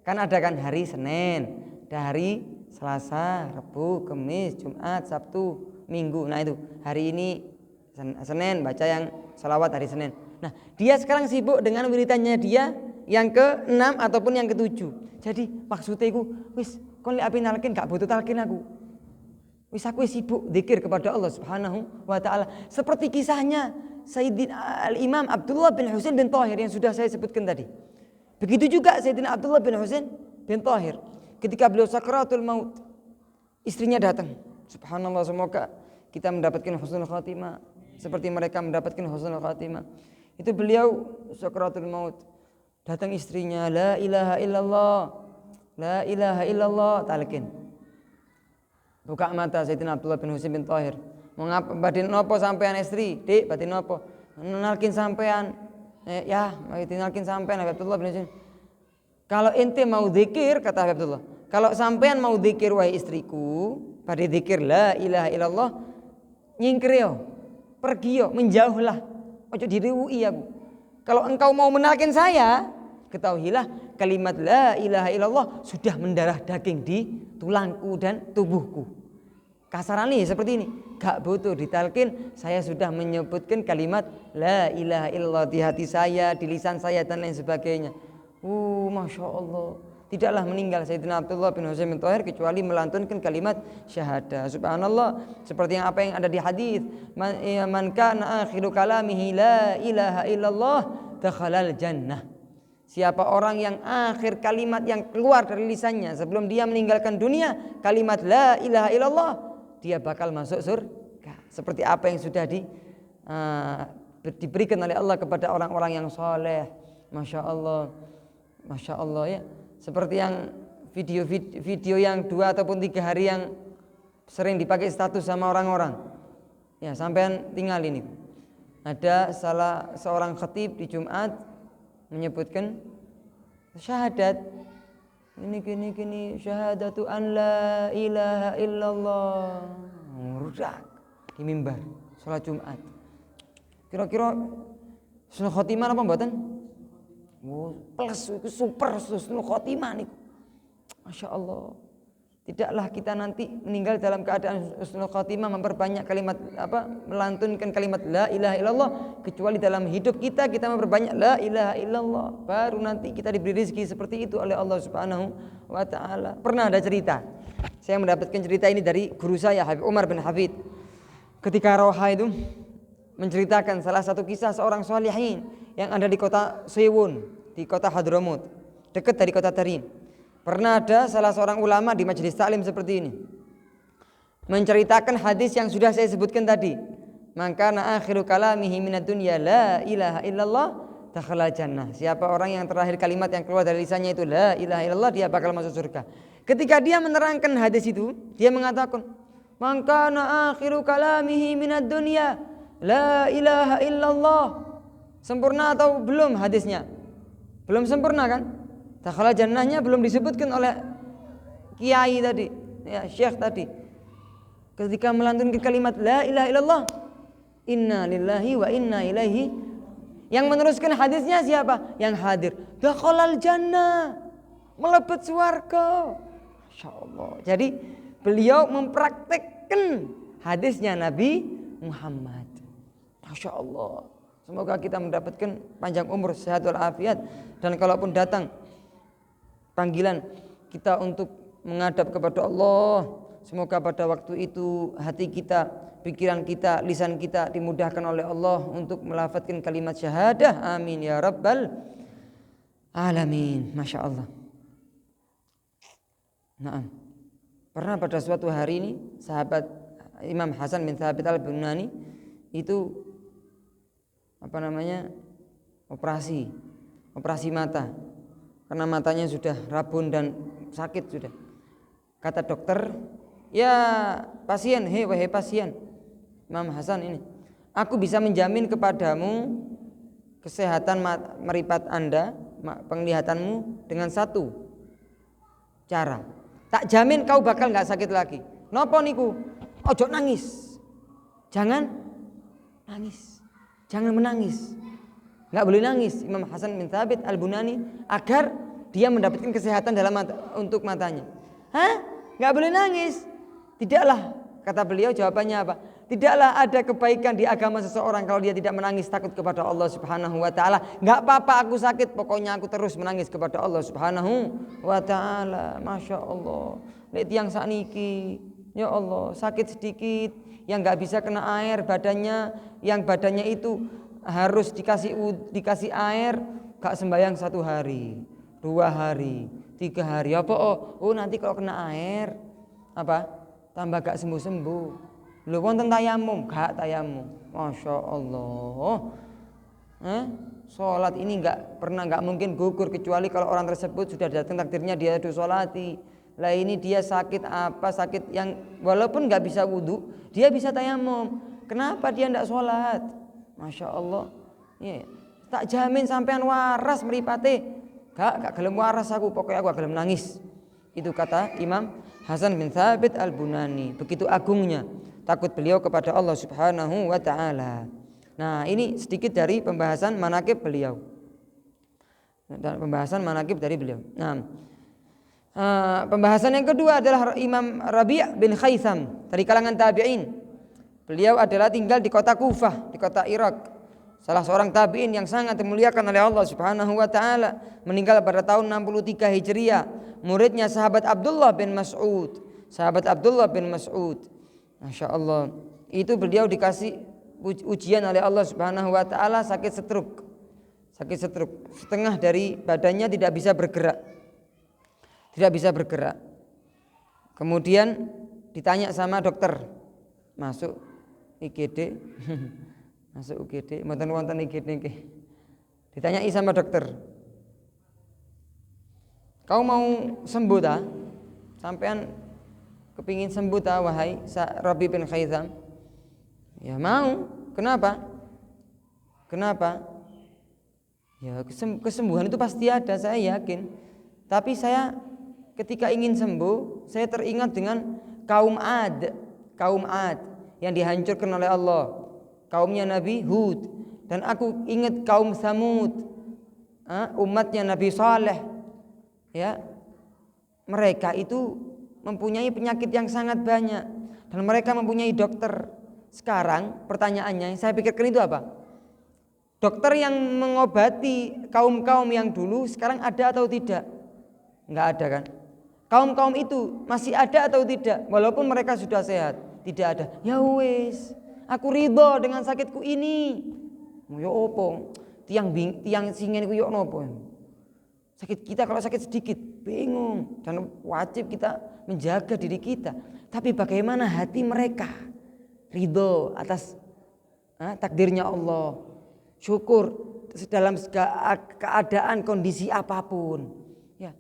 Kan ada kan hari Senin, ada hari Selasa, Rabu, Kamis, Jumat, Sabtu, Minggu. Nah itu hari ini Senin, baca yang salawat hari Senin. Nah, dia sekarang sibuk dengan wiritannya dia yang ke-6 ataupun yang ke-7. Jadi maksudnya iku wis kon lek ape nalkin gak butuh talkin aku. Wis aku sibuk zikir kepada Allah Subhanahu wa taala. Seperti kisahnya Sayyidina Al-Imam Abdullah bin Husain bin Thahir yang sudah saya sebutkan tadi. Begitu juga Sayyidina Abdullah bin Husain bin Thahir ketika beliau sakaratul maut, istrinya datang. Subhanallah, semoga kita mendapatkan husnul khatimah seperti mereka mendapatkan husnul khatimah. Itu beliau sakaratul maut. Datang istrinya, la ilaha illallah, la ilaha illallah, talqin. Buka mata Sayyidina Abdullah bin Husain bin Thahir. Mengapa badin nopo sampean istri? Dik, badin nopo? Nalkin sampean. Ya, nalkin sampean Abdullah bin Husain. Kalau ente mau zikir, kata Abdullah, kalau sampean mau zikir wahai istriku, pada zikir la ilaha illallah, nyingkir pergi menjauhlah. Ojo diriui aku. Kalau engkau mau menalkin saya, ketahuilah kalimat la ilaha illallah sudah mendarah daging di tulangku dan tubuhku. Kasarannya seperti ini, gak butuh ditalkin, saya sudah menyebutkan kalimat la ilaha illallah di hati saya, di lisan saya dan lain sebagainya. Masya Allah, tidaklah meninggal Sayyidina Abdullah bin Husain bin Thahir kecuali melantunkan kalimat syahadah. Subhanallah, seperti apa yang ada di hadis, man kana akhiru kalamihi la ilaha illallah dakhalal jannah. Siapa orang yang akhir kalimat yang keluar dari lisannya sebelum dia meninggalkan dunia kalimat la ilaha illallah, dia bakal masuk surga. Seperti apa yang sudah diberikan oleh Allah kepada orang-orang yang saleh. Masya Allah, masya Allah ya. Seperti yang video yang 2 ataupun 3 hari yang sering dipakai status sama orang-orang. Ya, sampean tinggal ini. Ada salah seorang khatib di Jumat menyebutkan syahadat. Gini syahadatu an la ilaha illallah. Rudak di mimbar salat Jumat. Kira-kira husnul khotimah apa mboten? Plus itu super husnul khotimah niku. Masya Allah. Tidaklah kita nanti meninggal dalam keadaan husnul khotimah memperbanyak kalimat melantunkan kalimat la ilaha illallah, kecuali dalam hidup kita memperbanyak la ilaha illallah, baru nanti kita diberi rezeki seperti itu oleh Allah Subhanahu wa taala. Pernah ada cerita. Saya mendapatkan cerita ini dari guru saya Habib Umar bin Hafid. Ketika Roha itu menceritakan salah satu kisah seorang sholihin yang ada di kota Sewun, di kota Hadramut, dekat dari kota Tarim. Pernah ada salah seorang ulama di majelis taklim seperti ini menceritakan hadis yang sudah saya sebutkan tadi. Maka na akhiru kalamihi minad dunya la ilaha illallah dakhala jannah. Siapa orang yang terakhir kalimat yang keluar dari lisannya itu la ilaha illallah, dia bakal masuk surga. Ketika dia menerangkan hadis itu, dia mengatakan, "Maka na akhiru kalamihi minad dunya la ilaha illallah." Sempurna atau belum hadisnya? Belum sempurna kan? Dakhala jannahnya belum disebutkan oleh kiai tadi, ya syekh tadi. Ketika melantunkan kalimat la ilaha illallah, inna lillahi wa inna ilaihi, yang meneruskan hadisnya siapa? Yang hadir. Dakhalal jannah, melebet surga. Masyaallah. Jadi beliau mempraktekkan hadisnya Nabi Muhammad. Masya Allah. Semoga kita mendapatkan panjang umur, sehat walafiat, dan kalaupun datang panggilan kita untuk menghadap kepada Allah, semoga pada waktu itu hati kita, pikiran kita, lisan kita dimudahkan oleh Allah untuk melafazkan kalimat syahadah. Amin ya rabbal alamin. Masya Allah. Naam. Pernah pada suatu hari ini sahabat Imam Hasan bin Thabit al-Bunani itu operasi mata, karena matanya sudah rabun dan sakit sudah. Kata dokter, ya pasien, wahai pasien Imam Hasan ini, aku bisa menjamin kepadamu kesehatan meripat Anda, penglihatanmu dengan satu cara. Tak jamin kau bakal gak sakit lagi. Nopo niku? Ojo nangis. Jangan nangis. Jangan menangis. Gak boleh nangis. Imam Hasan bin Thabit al-Bunani agar dia mendapatkan kesehatan untuk matanya. Gak boleh nangis. Tidaklah, kata beliau, jawabannya apa? Tidaklah ada kebaikan di agama seseorang kalau dia tidak menangis takut kepada Allah Subhanahu wa taala. Enggak apa-apa aku sakit, pokoknya aku terus menangis kepada Allah Subhanahu wa taala. Masya Allah. Lihat yang sakniki, ya Allah, sakit sedikit, yang enggak bisa kena air badannya, yang badannya itu harus dikasih air, gak sembahyang 1 hari, 2 hari, 3 hari. Apa? Oh nanti kalau kena air apa? tambah gak sembuh-sembuh. Lho wonten tayamum, gak tayamum. Masya Allah. Sholat ini nggak mungkin gugur kecuali kalau orang tersebut sudah datang takdirnya dia disolati. Lah ini dia sakit apa, sakit yang walaupun nggak bisa wudhu dia bisa tayamum. Kenapa dia nggak sholat? Masya Allah. Ya, tak jamin sampean waras meripate. Gak gelem waras aku, pokoknya aku gak gelem nangis. Itu kata Imam Hasan bin Thabit Al-Bunani. Begitu agungnya takut beliau kepada Allah Subhanahu wa ta'ala. Nah, ini sedikit dari pembahasan manaqib beliau. Nah, pembahasan yang kedua adalah Imam Rabi' bin Khaitham dari kalangan tabi'in. Beliau adalah tinggal di kota Kufah, di kota Irak. Salah seorang tabi'in yang sangat dimuliakan oleh Allah Subhanahu wa ta'ala, meninggal pada tahun 63 Hijriah. Muridnya sahabat Abdullah bin Mas'ud. Masya Allah. Itu beliau dikasih ujian oleh Allah Subhanahu wa ta'ala sakit stroke. Setengah dari badannya tidak bisa bergerak. Kemudian ditanya sama dokter, masuk IGD wonten IGD nggih. Ditanyai sama dokter, kau mau sembuh ta? Sampean kepingin sembuh ta wahai Rabi bin Khaitham? Ya mau. Kenapa? Ya kesembuhan itu pasti ada, saya yakin. Tapi saya ketika ingin sembuh, saya teringat dengan kaum Ad yang dihancurkan oleh Allah, kaumnya Nabi Hud. Dan aku ingat kaum Samud, umatnya Nabi Saleh. Ya, mereka itu mempunyai penyakit yang sangat banyak dan mereka mempunyai dokter. Sekarang pertanyaannya, saya pikirkan itu apa? Dokter yang mengobati kaum-kaum yang dulu sekarang ada atau tidak? Enggak ada kan? Kaum-kaum itu masih ada atau tidak? Walaupun mereka sudah sehat, tidak ada. Ya wis, aku ridho dengan sakitku ini. Yo opo? Tiang singen iku yo nopo? Sakit kita kalau sakit sedikit bingung, dan wajib kita menjaga diri kita. Tapi bagaimana hati mereka? Ridho atas takdirnya Allah, syukur dalam keadaan kondisi apapun. Ya,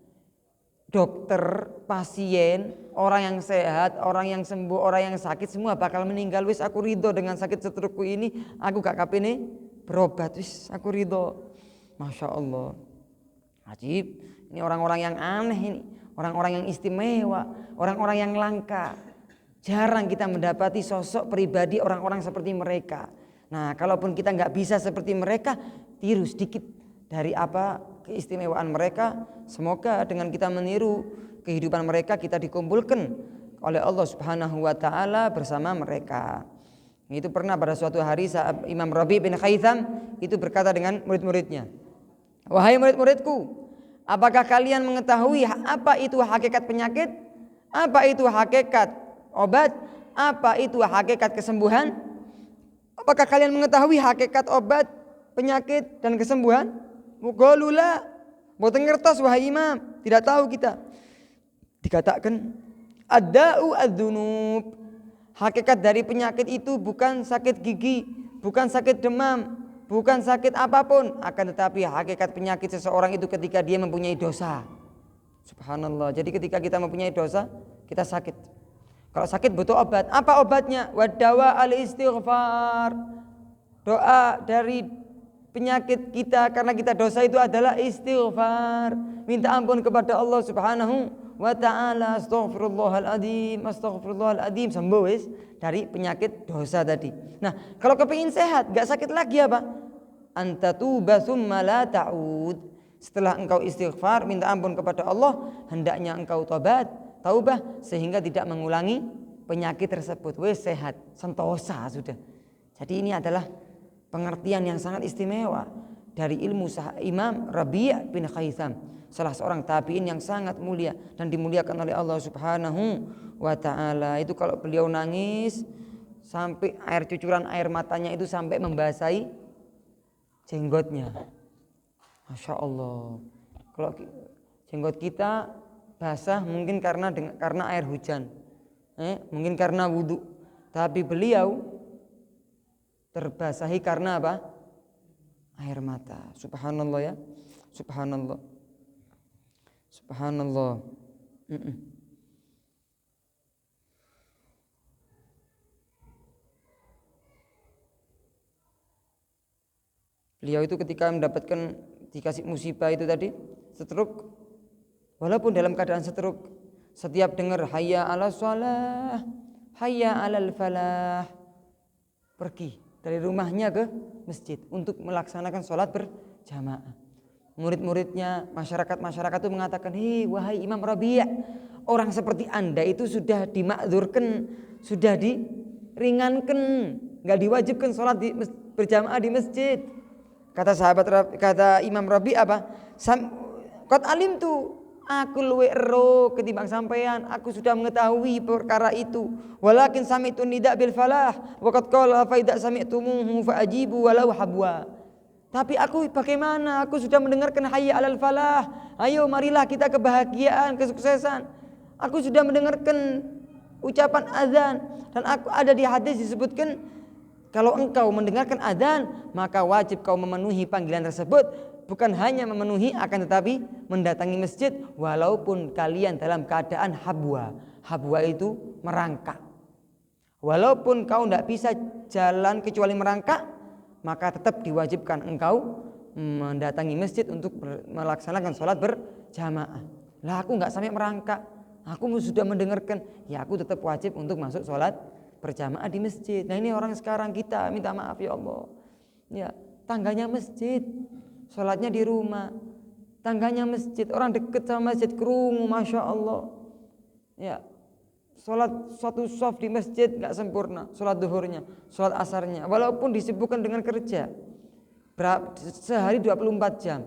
dokter, pasien, orang yang sehat, orang yang sembuh, orang yang sakit semua bakal meninggal. Wis aku ridho dengan sakit strokeku ini, aku gak kapene berobat. Wis aku ridho. Masya Allah. Ajib. Ini orang-orang yang aneh ini, orang-orang yang istimewa, orang-orang yang langka. Jarang kita mendapati sosok pribadi orang-orang seperti mereka. Nah, kalaupun kita nggak bisa seperti mereka, tiru sedikit dari apa keistimewaan mereka. Semoga dengan kita meniru kehidupan mereka, kita dikumpulkan oleh Allah Subhanahu wa ta'ala bersama mereka. Itu pernah pada suatu hari Imam Rabi bin Khaitham itu berkata dengan murid-muridnya, wahai murid-muridku, apakah kalian mengetahui apa itu hakikat penyakit? Apa itu hakikat obat? Apa itu hakikat kesembuhan? Apakah kalian mengetahui hakikat obat, penyakit dan kesembuhan? Muqalula, boten ngertos wahai Imam, tidak tahu kita. Dikatakan ad-da'u ad-dzunub. Hakikat dari penyakit itu bukan sakit gigi, bukan sakit demam, bukan sakit apapun, akan tetapi hakikat penyakit seseorang itu ketika dia mempunyai dosa. Subhanallah. Jadi ketika kita mempunyai dosa, kita sakit. Kalau sakit butuh obat. Apa obatnya? Wadawa al-istighfar. Doa dari penyakit kita karena kita dosa itu adalah istighfar. Minta ampun kepada Allah Subhanahu wa ta'ala. Astaghfirullahaladzim. Sembuh wis dari penyakit dosa tadi. Nah, kalau kepingin sehat, gak sakit lagi apa? Anta tuba thumma la ta'ud. Setelah engkau istighfar, minta ampun kepada Allah, hendaknya engkau taubah sehingga tidak mengulangi penyakit tersebut. Wes sehat, sentosa sudah. Jadi ini adalah pengertian yang sangat istimewa dari ilmu Imam Rabi' bin Khaitham, salah seorang tabi'in yang sangat mulia dan dimuliakan oleh Allah Subhanahu wa ta'ala. Itu kalau beliau nangis sampai cucuran air matanya itu sampai membasahi jenggotnya. Masya Allah. Kalau jenggot kita basah mungkin karena air hujan. mungkin karena wudhu, tapi beliau terbasahi karena apa? Air mata. Subhanallah ya, subhanallah, subhanallah. Beliau itu ketika mendapatkan dikasih musibah itu tadi, stroke, walaupun dalam keadaan stroke, setiap dengar hayya 'alas shalah, hayya 'alal falah, pergi dari rumahnya ke masjid untuk melaksanakan sholat berjamaah. Murid-muridnya, masyarakat itu mengatakan, hei wahai Imam Rabi', orang seperti Anda itu sudah dimakzurkan, sudah diringankan, nggak diwajibkan sholat berjamaah di masjid. Kata Imam Rabi' apa? Qad alimtu, aku luwih ero ketimbang sampean, aku sudah mengetahui perkara itu. Walakin sami'tu nida bil falah wa qad qala fa idza sami'tumuhu fa ajibu walau habwa. Tapi aku bagaimana? Aku sudah mendengarkan hayya 'alal falah. Ayo marilah kita kebahagiaan, kesuksesan. Aku sudah mendengarkan ucapan azan, dan aku ada di hadis disebutkan kalau engkau mendengarkan azan maka wajib kau memenuhi panggilan tersebut, bukan hanya memenuhi akan tetapi mendatangi masjid walaupun kalian dalam keadaan habwa. Habwa itu merangkak. Walaupun kau tidak bisa jalan kecuali merangkak, maka tetap diwajibkan engkau mendatangi masjid untuk melaksanakan sholat berjamaah. Lah aku nggak sampai merangkak, aku sudah mendengarkan, ya aku tetap wajib untuk masuk sholat berjamaah di masjid. Nah ini orang sekarang kita minta maaf ya Allah, ya tangganya masjid, sholatnya di rumah, tangganya masjid, orang deket sama masjid kerungu, masya Allah, ya sholat satu shaf di masjid nggak sempurna, sholat duhurnya, sholat asarnya, walaupun disibukkan dengan kerja, sehari 24 jam,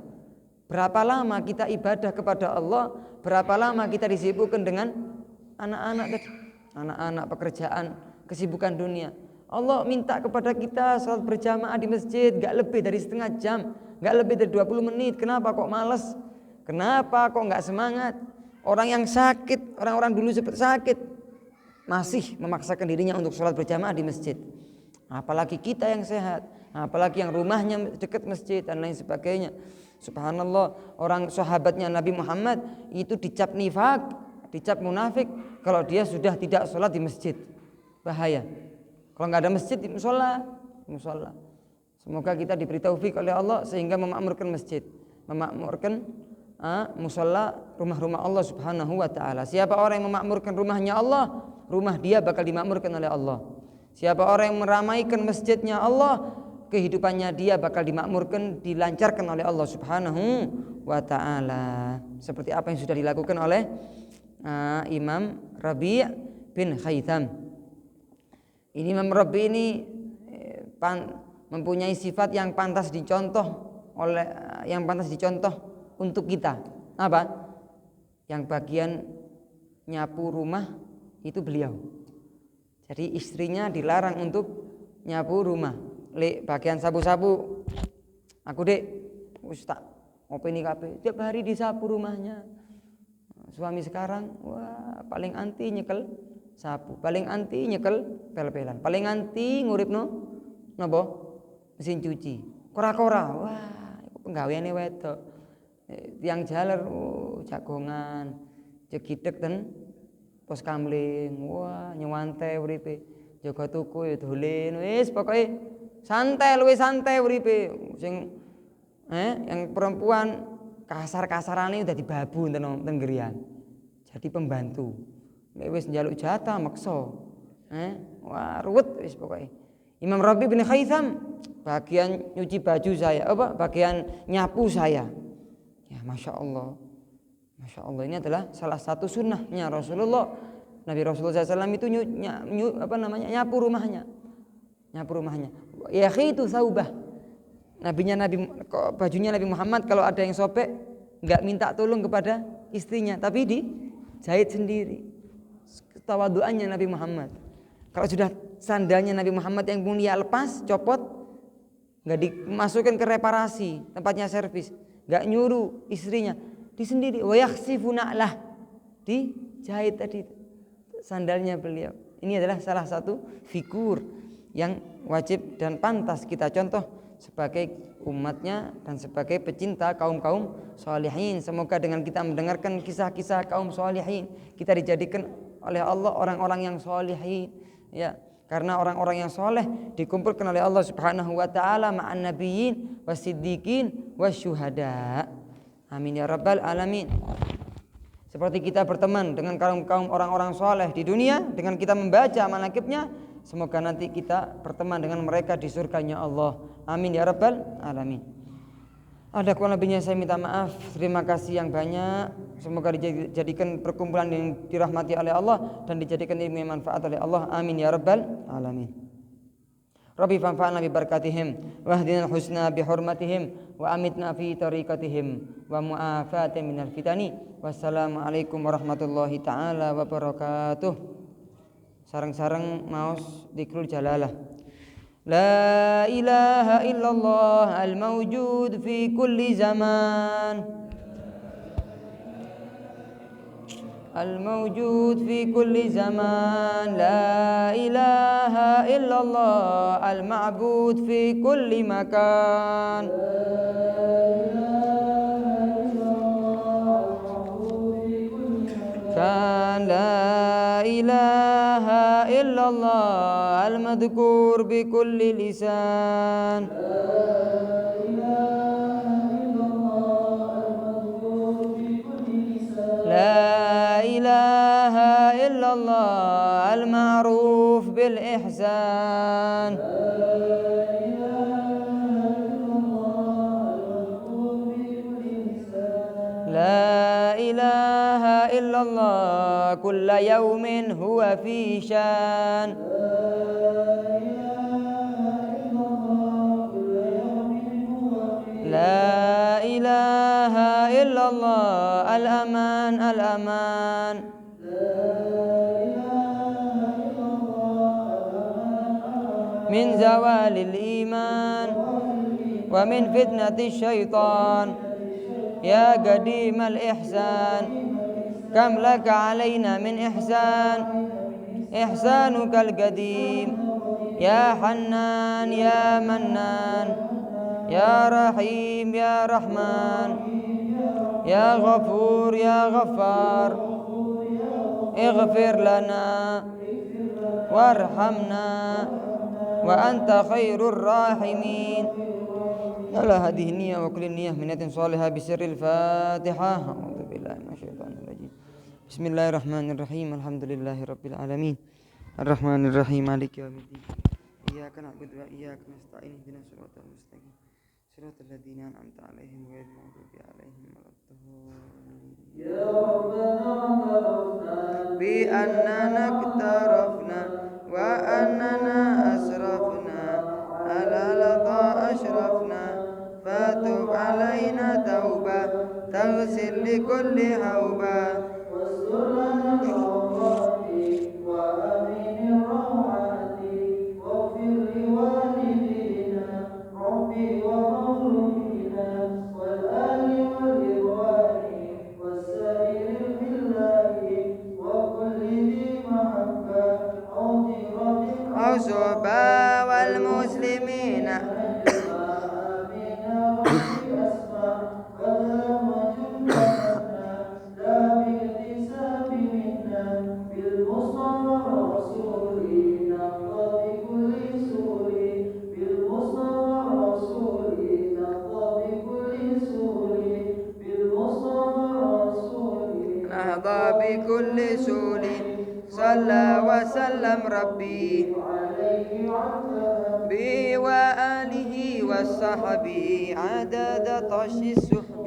berapa lama kita ibadah kepada Allah, berapa lama kita disibukkan dengan anak-anak pekerjaan, kesibukan dunia. Allah minta kepada kita sholat berjamaah di masjid gak lebih dari setengah jam, gak lebih dari 20 menit. Kenapa kok malas? Kenapa kok gak semangat? Orang yang sakit, orang-orang dulu seperti sakit masih memaksakan dirinya untuk sholat berjamaah di masjid. Apalagi kita yang sehat, apalagi yang rumahnya dekat masjid dan lain sebagainya. Subhanallah, orang sahabatnya Nabi Muhammad itu dicap nifak, dicap munafik kalau dia sudah tidak sholat di masjid. Bahaya. Kalau nggak ada masjid, di musola. Semoga kita diberi taufik oleh Allah sehingga memakmurkan masjid, memakmurkan musola, rumah-rumah Allah Subhanahu wa taala. Siapa orang yang memakmurkan rumahnya Allah, rumah dia bakal dimakmurkan oleh Allah. Siapa orang yang meramaikan masjidnya Allah, kehidupannya dia bakal dimakmurkan, dilancarkan oleh Allah Subhanahu wa taala. Seperti apa yang sudah dilakukan oleh Imam Rabi' bin Haytham. Ini Imam Rabi' ini mempunyai sifat yang pantas dicontoh untuk kita. Apa? Yang bagian nyapu rumah itu beliau. Jadi istrinya dilarang untuk nyapu rumah. Bagian sapu-sapu, aku dek ustaz ngopeni kabeh tiap hari disapu rumahnya. Suami sekarang wah paling anti nyekel sapu, paling anti nyekel pel-pelan, paling anti nguripno napa mesin cuci, kora-kora, wah penggaweane wedok, tiang jaler, jagongan, jegidek ten pos kamling, wah nyewante uripe, jaga tuku ya dolen, wis pokoke santai, luwih santai uripe. Sing yang perempuan kasar-kasarane dadi babu ten griyan, jadi pembantu. Wis njaluk jatah maksa. Wah ruwet wis pokoke. Imam Rabi' bin Haytham bagian nyuci baju saya, bagian nyapu saya. Ya Masya Allah. Masya Allah, ini adalah salah satu sunnahnya Rasulullah. Nabi Rasulullah SAW itu nyapu rumahnya. Nyapu rumahnya. Ya khitu saubah. Bajunya Nabi Muhammad kalau ada yang sobek enggak minta tolong kepada istrinya, tapi dijahit sendiri. Tawaduannya Nabi Muhammad. Kalau sudah sandalnya Nabi Muhammad yang mulia lepas, copot, nggak dimasukkan ke reparasi, tempatnya servis, nggak nyuruh istrinya, di sendiri. Wa yakhsifu na'lah, dijahit tadi, sandalnya beliau. Ini adalah salah satu figur yang wajib dan pantas kita contoh sebagai umatnya dan sebagai pecinta kaum-kaum sholihin. Semoga dengan kita mendengarkan kisah-kisah kaum sholihin, kita dijadikan oleh Allah orang-orang yang sholihin, ya. Karena orang-orang yang soleh dikumpulkan oleh Allah Subhanahu wa taala ma'an nabiyyin wasiddiqin wasyuhada. Amin ya rabbal alamin. Seperti kita berteman dengan kaum orang-orang soleh di dunia, dengan kita membaca manaqibnya, semoga nanti kita berteman dengan mereka di surganya Allah. Amin ya rabbal alamin. Ada kurang lebihnya saya minta maaf. Terima kasih yang banyak. Semoga dijadikan perkumpulan yang dirahmati oleh Allah dan dijadikan ilmu yang manfaat oleh Allah. Amin ya rabbal alamin. Rabbi fanfa'na bi barakatihim wahdina husna bi hurmatihim wa amitna fi tariqatihim wa mu'afatin minal fitani. Wassalamualaikum warahmatullahi taala wabarakatuh. Sareng-sareng maos dzikrul jalalah. La ilaha illallah al-mawjud fi kulli zaman الموجود في كل زمان لا إله إلا الله المعبود في كل مكان كان لا إله إلا الله المذكور بكل لسان لا إله إلا الله المعروف بالإحسان لا إله إلا الله كل يوم هو في شان لا إله إلا الله الأمان الأمان من زوال الإيمان ومن فتنة الشيطان يا قديم الإحسان كم لك علينا من إحسان إحسانك القديم يا حنان يا منان يا رحيم يا رحمن يا غفور يا غفار اغفر لنا وارحمنا وأنت خير الراحمين. على هذه النية وكل النية من نية صالحة بسر الفاتحة. أعوذ بالله من الشيطان الرجيم. بسم الله الرحمن الرحيم. الحمد لله رب العالمين الرحمن الرحيم مالك يوم الدين إياك نعبد وإياك نستعين اهدنا الصراط المستقيم صراط الذين أنعمت عليهم غير المغضوب عليهم ولا الضالين. يا ربنا بأننا اقترفنا وأننا أسرفنا على لظى أشرفنا فتب علينا توبة تغسل لكل هوبة واستر لنا العورات وأمين الروعات واغفر لوالدينا ربي ومولودينا والآل والإخوان والسائر البلاد وكل ذي محبة أو صحبة والمسلمين نهضى بكل سول صلى وسلم ربي به وآله وصحبه عدد طش السحب.